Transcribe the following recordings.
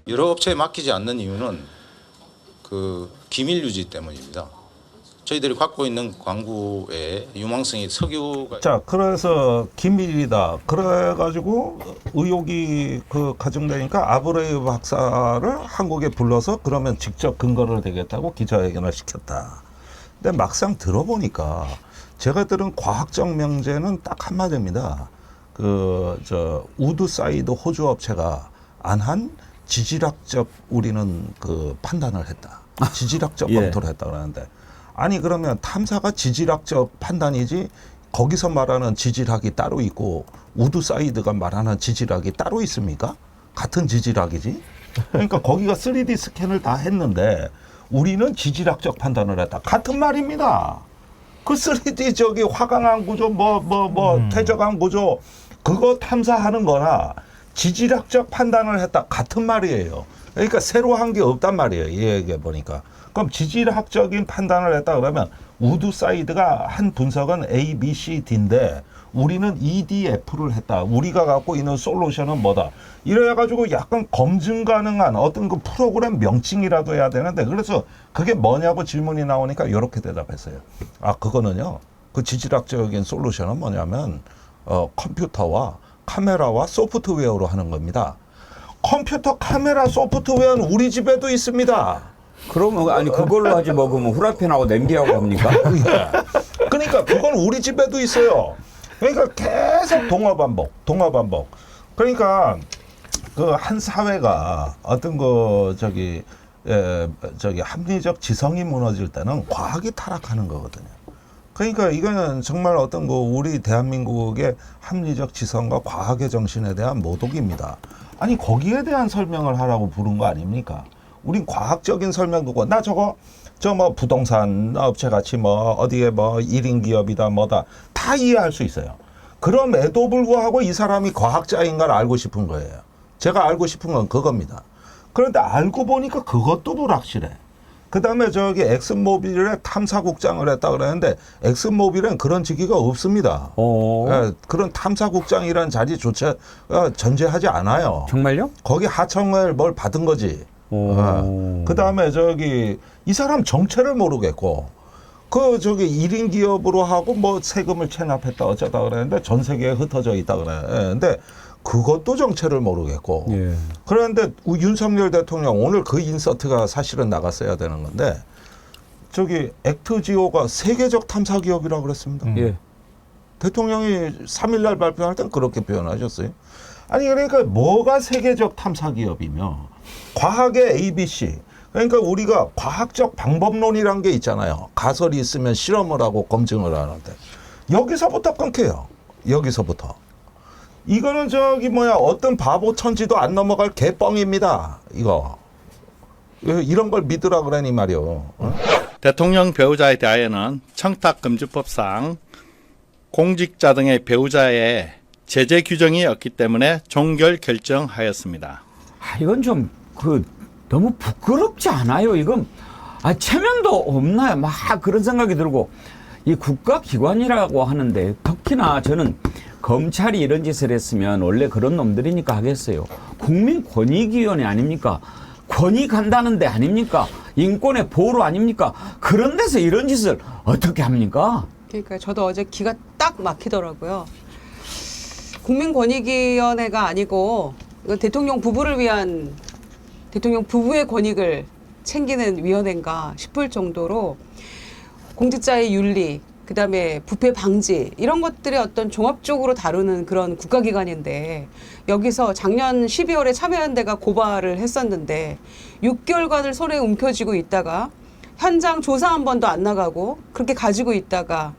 여러 업체에 맡기지 않는 이유는 그 기밀 유지 때문입니다. 저희들이 갖고 있는 광구의 유망성이 석유가 자, 그래서 기밀이다. 그래가지고 의혹이 그 가중되니까 아브레이 박사를 한국에 불러서 그러면 직접 근거를 대겠다고 기자회견을 시켰다. 근데 막상 들어보니까 제가 들은 과학적 명제는 딱 한마디입니다. 우드사이드 호주 업체가 안 한 지질학적 우리는 그 판단을 했다. 지질학적 예. 검토를 했다 그러는데 아니 그러면 탐사가 지질학적 판단이지 거기서 말하는 지질학이 따로 있고 우드사이드가 말하는 지질학이 따로 있습니까? 같은 지질학이지. 그러니까 거기가 3D 스캔을 다 했는데 우리는 지질학적 판단을 했다. 같은 말입니다. 그 3D 저기 화강암 구조 퇴적암 구조 그거 탐사하는 거나 지질학적 판단을 했다. 같은 말이에요. 그러니까 새로 한 게 없단 말이에요. 이 얘기해 보니까. 그럼 지질학적인 판단을 했다 그러면 우드사이드가 한 분석은 A, B, C, D인데 우리는 E, D, F를 했다. 우리가 갖고 있는 솔루션은 뭐다. 이래가지고 약간 검증 가능한 어떤 그 프로그램 명칭이라도 해야 되는데 그래서 그게 뭐냐고 질문이 나오니까 이렇게 대답했어요. 아, 그거는요. 그 지질학적인 솔루션은 뭐냐면 컴퓨터와 카메라와 소프트웨어로 하는 겁니다. 컴퓨터, 카메라, 소프트웨어는 우리 집에도 있습니다. 그러면 아니 그걸로 하지 뭐 그러면 후라이팬하고 냄비하고 합니까? 그러니까 그건 우리 집에도 있어요. 그러니까 계속 동화 반복. 그러니까 그 한 사회가 어떤 합리적 지성이 무너질 때는 과학이 타락하는 거거든요. 그러니까 이거는 정말 어떤 우리 대한민국의 합리적 지성과 과학의 정신에 대한 모독입니다. 아니 거기에 대한 설명을 하라고 부른 거 아닙니까? 우린 과학적인 설명도 나 부동산 업체 같이 어디에 1인 기업이다 뭐다 다 이해할 수 있어요. 그럼에도 불구하고 이 사람이 과학자인가를 알고 싶은 거예요. 제가 알고 싶은 건 그겁니다. 그런데 알고 보니까 그것도 불확실해. 그 다음에 엑슨모빌의 탐사국장을 했다 그러는데 엑슨모빌은 그런 직위가 없습니다. 예, 그런 탐사국장이라는 자리조차 존재하지 않아요. 정말요? 거기 하청을 뭘 받은 거지. 그 다음에 이 사람 정체를 모르겠고, 1인 기업으로 하고 세금을 체납했다 어쩌다 그랬는데 전 세계에 흩어져 있다 그래. 근데 그것도 정체를 모르겠고. 예. 그런데 윤석열 대통령 오늘 그 인서트가 사실은 나갔어야 되는 건데, 액트지오가 세계적 탐사 기업이라고 그랬습니다. 예. 대통령이 3일날 발표할 땐 그렇게 표현하셨어요. 아니 그러니까 뭐가 세계적 탐사 기업이며 과학의 ABC. 그러니까 우리가 과학적 방법론이란 게 있잖아요. 가설이 있으면 실험을 하고 검증을 하는데 여기서부터 끊겨요. 여기서부터. 이거는 어떤 바보 천지도 안 넘어갈 개뻥입니다. 이거. 이런 걸 믿으라 그러니 말이요. 대통령 배우자에 대하여는 청탁금지법상 공직자 등의 배우자의 제재 규정이 없기 때문에 종결 결정하였습니다. 이건 좀 너무 부끄럽지 않아요? 이건 체면도 없나요? 막 그런 생각이 들고 이 국가기관이라고 하는데 특히나 저는 검찰이 이런 짓을 했으면 원래 그런 놈들이니까 하겠어요. 국민권익위원회 아닙니까? 권위 간다는 데 아닙니까? 인권의 보루 아닙니까? 그런 데서 이런 짓을 어떻게 합니까? 그러니까 저도 어제 기가 딱 막히더라고요. 국민권익위원회가 아니고 이건 대통령 부부를 위한 대통령 부부의 권익을 챙기는 위원회인가 싶을 정도로 공직자의 윤리, 그다음에 부패 방지 이런 것들의 어떤 종합적으로 다루는 그런 국가기관인데 여기서 작년 12월에 참여연대가 고발을 했었는데 6개월간을 손에 움켜쥐고 있다가 현장 조사 한 번도 안 나가고 그렇게 가지고 있다가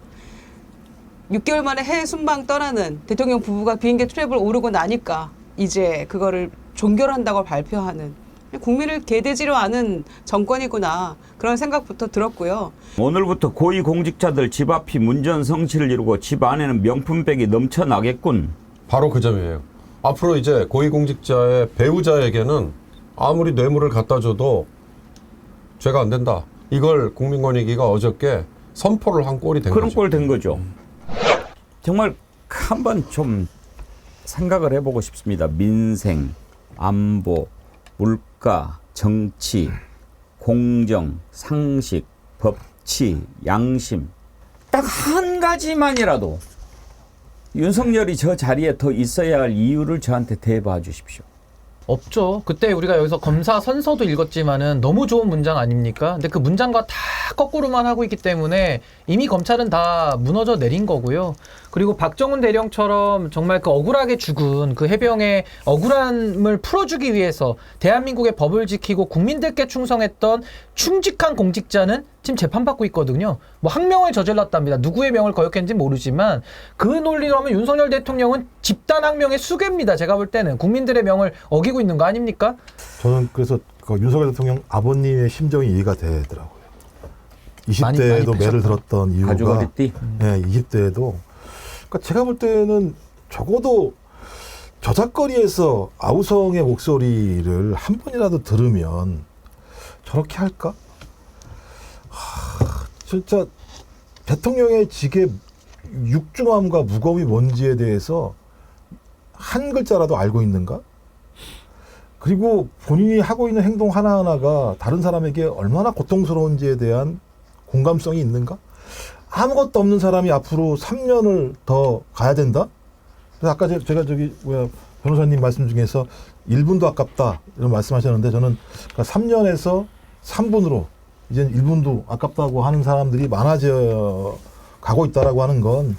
6개월 만에 해외 순방 떠나는 대통령 부부가 비행기 트랩을 오르고 나니까 이제 그거를 종결한다고 발표하는 국민을 개돼지로 아는 정권이구나 그런 생각부터 들었고요. 오늘부터 고위공직자들 집 앞이 문전성시를 이루고 집 안에는 명품백이 넘쳐나겠군. 바로 그 점이에요. 앞으로 이제 고위공직자의 배우자에게는 아무리 뇌물을 갖다 줘도 죄가 안 된다. 이걸 국민권익위가 어저께 선포를 한 꼴이 된 그런 거죠. 꼴 된 거죠. 정말 한번 좀 생각을 해보고 싶습니다. 민생, 안보, 물가 국가, 정치, 공정, 상식, 법치, 양심 딱 한 가지만이라도 윤석열이 저 자리에 더 있어야 할 이유를 저한테 대봐 주십시오. 없죠. 그때 우리가 여기서 검사 선서도 읽었지만은 너무 좋은 문장 아닙니까? 근데 그 문장과 다 거꾸로만 하고 있기 때문에 이미 검찰은 다 무너져 내린 거고요. 그리고 박정훈 대령처럼 정말 그 억울하게 죽은 그 해병의 억울함을 풀어주기 위해서 대한민국의 법을 지키고 국민들께 충성했던 충직한 공직자는 지금 재판받고 있거든요. 뭐 항명을 저질렀답니다. 누구의 명을 거역했는지 모르지만 그 논리로 하면 윤석열 대통령은 집단 항명의 수괴입니다. 제가 볼 때는 국민들의 명을 어기고 있는 거 아닙니까? 저는 그래서 그 윤석열 대통령 아버님의 심정이 이해가 되더라고요. 20대에도 많이 매를 들었던 이유가 가죽머리띠? 네, 20대에도 그러니까 제가 볼 때는 적어도 저작거리에서 아우성의 목소리를 한 번이라도 들으면 저렇게 할까? 진짜 대통령의 직의 육중함과 무거움이 뭔지에 대해서 한 글자라도 알고 있는가? 그리고 본인이 하고 있는 행동 하나하나가 다른 사람에게 얼마나 고통스러운지에 대한 공감성이 있는가? 아무것도 없는 사람이 앞으로 3년을 더 가야 된다? 그래서 아까 제가 변호사님 말씀 중에서 1분도 아깝다 이런 말씀하셨는데 저는 3년에서 3분으로 이제 1분도 아깝다고 하는 사람들이 많아져 가고 있다라고 하는 건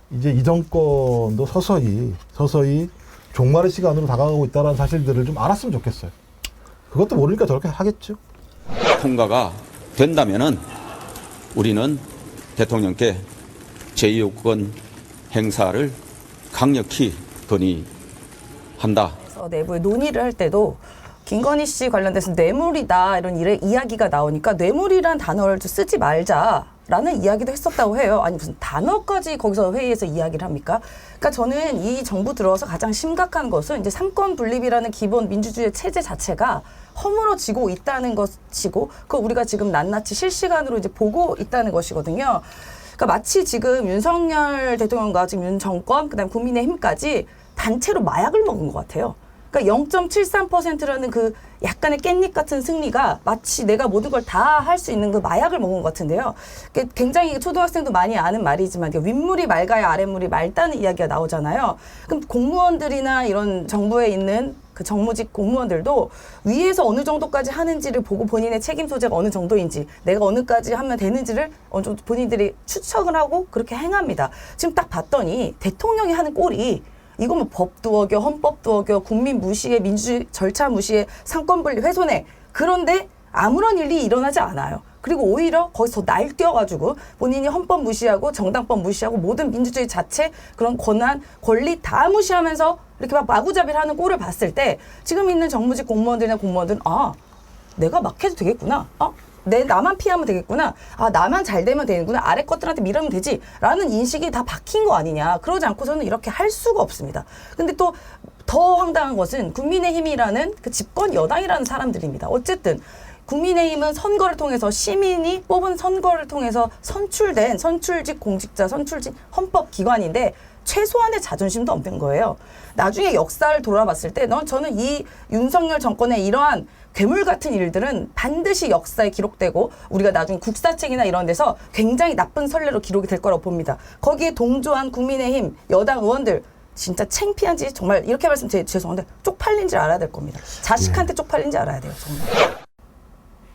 이제 이 정권도 서서히 종말의 시간으로 다가가고 있다는 사실들을 좀 알았으면 좋겠어요. 그것도 모르니까 저렇게 하겠죠. 통과가 된다면은 우리는 대통령께 제2요건 행사를 강력히 건의한다. 내부에 논의를 할 때도 김건희 씨 관련돼서 뇌물이다 이런 이야기가 나오니까 뇌물이란 단어를 좀 쓰지 말자라는 이야기도 했었다고 해요. 아니 무슨 단어까지 거기서 회의에서 이야기를 합니까? 그러니까 저는 이 정부 들어서 가장 심각한 것은 이제 삼권 분립이라는 기본 민주주의 체제 자체가 허물어지고 있다는 것이고 그거 우리가 지금 낱낱이 실시간으로 이제 보고 있다는 것이거든요. 그러니까 마치 지금 윤석열 대통령과 지금 윤 정권 그다음 국민의힘까지 단체로 마약을 먹은 것 같아요. 그러니까 0.73%라는 그 약간의 깻잎 같은 승리가 마치 내가 모든 걸 다 할 수 있는 그 마약을 먹은 것 같은데요. 굉장히 초등학생도 많이 아는 말이지만 윗물이 맑아야 아랫물이 맑다는 이야기가 나오잖아요. 그럼 공무원들이나 이런 정부에 있는 그 정무직 공무원들도 위에서 어느 정도까지 하는지를 보고 본인의 책임 소재가 어느 정도인지 내가 어느까지 하면 되는지를 어느 정도 본인들이 추측을 하고 그렇게 행합니다. 지금 딱 봤더니 대통령이 하는 꼴이 이거 뭐 법도 어겨 헌법도 어겨 국민 무시해 민주주의 절차 무시해 상권분리 훼손해 그런데 아무런 일이 일어나지 않아요. 그리고 오히려 거기서 날뛰어가지고 본인이 헌법 무시하고 정당법 무시하고 모든 민주주의 자체 그런 권한 권리 다 무시하면서 이렇게 막 마구잡이를 하는 꼴을 봤을 때 지금 있는 정무직 공무원들이나 공무원들은 아 내가 막 해도 되겠구나. 나만 피하면 되겠구나. 나만 잘 되면 되는구나. 아래 것들한테 밀으면 되지. 라는 인식이 다 박힌 거 아니냐. 그러지 않고서는 이렇게 할 수가 없습니다. 근데 또 더 황당한 것은 국민의힘이라는 그 집권 여당이라는 사람들입니다. 어쨌든 국민의힘은 선거를 통해서 시민이 뽑은 선거를 통해서 선출된 선출직 공직자, 선출직 헌법기관인데 최소한의 자존심도 없는 거예요. 나중에 역사를 돌아봤을 때 저는 이 윤석열 정권의 이러한 괴물 같은 일들은 반드시 역사에 기록되고 우리가 나중에 국사책이나 이런 데서 굉장히 나쁜 선례로 기록이 될 거라고 봅니다. 거기에 동조한 국민의힘 여당 의원들 진짜 창피한지 정말 이렇게 말씀드리면 죄송한데 쪽팔린지 알아야 될 겁니다. 자식한테 쪽팔린지 알아야 돼요. 정말.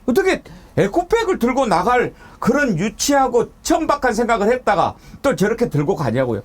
어떻게 에코백을 들고 나갈 그런 유치하고 천박한 생각을 했다가 또 저렇게 들고 가냐고요.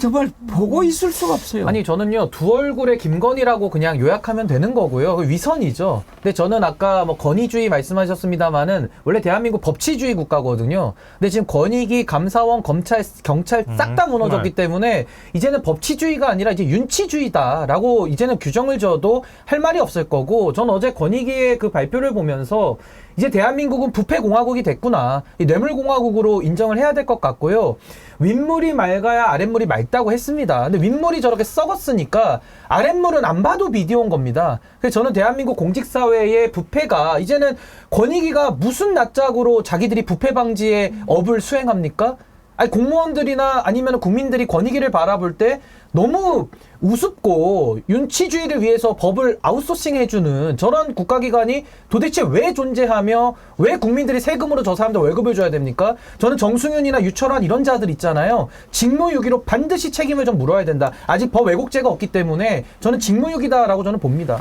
정말 보고 있을 수가 없어요. 아니 저는요 두 얼굴의 김건희라고 그냥 요약하면 되는 거고요. 그 위선이죠. 근데 저는 아까 뭐 건의주의 말씀하셨습니다마는 원래 대한민국 법치주의 국가거든요. 근데 지금 권익위, 감사원, 검찰, 경찰 싹 다 무너졌기 때문에 이제는 법치주의가 아니라 이제 윤치주의다라고 이제는 규정을 지어도 할 말이 없을 거고 전 어제 권익위의 그 발표를 보면서 이제 대한민국은 부패공화국이 됐구나. 이 뇌물공화국으로 인정을 해야 될 것 같고요. 윗물이 맑아야 아랫물이 맑다고 했습니다. 근데 윗물이 저렇게 썩었으니까 아랫물은 안 봐도 비디오인 겁니다. 그래서 저는 대한민국 공직사회의 부패가 이제는 권익위가 무슨 낯짝으로 자기들이 부패 방지의 업을 수행합니까? 아니 공무원들이나 아니면 국민들이 권익위를 바라볼 때 너무 우습고 윤치주의를 위해서 법을 아웃소싱 해주는 저런 국가기관이 도대체 왜 존재하며 왜 국민들이 세금으로 저 사람들 월급을 줘야 됩니까? 저는 정승윤이나 유철환 이런 자들 있잖아요. 직무유기로 반드시 책임을 좀 물어야 된다. 아직 법 왜곡죄가 없기 때문에 저는 직무유기다라고 저는 봅니다.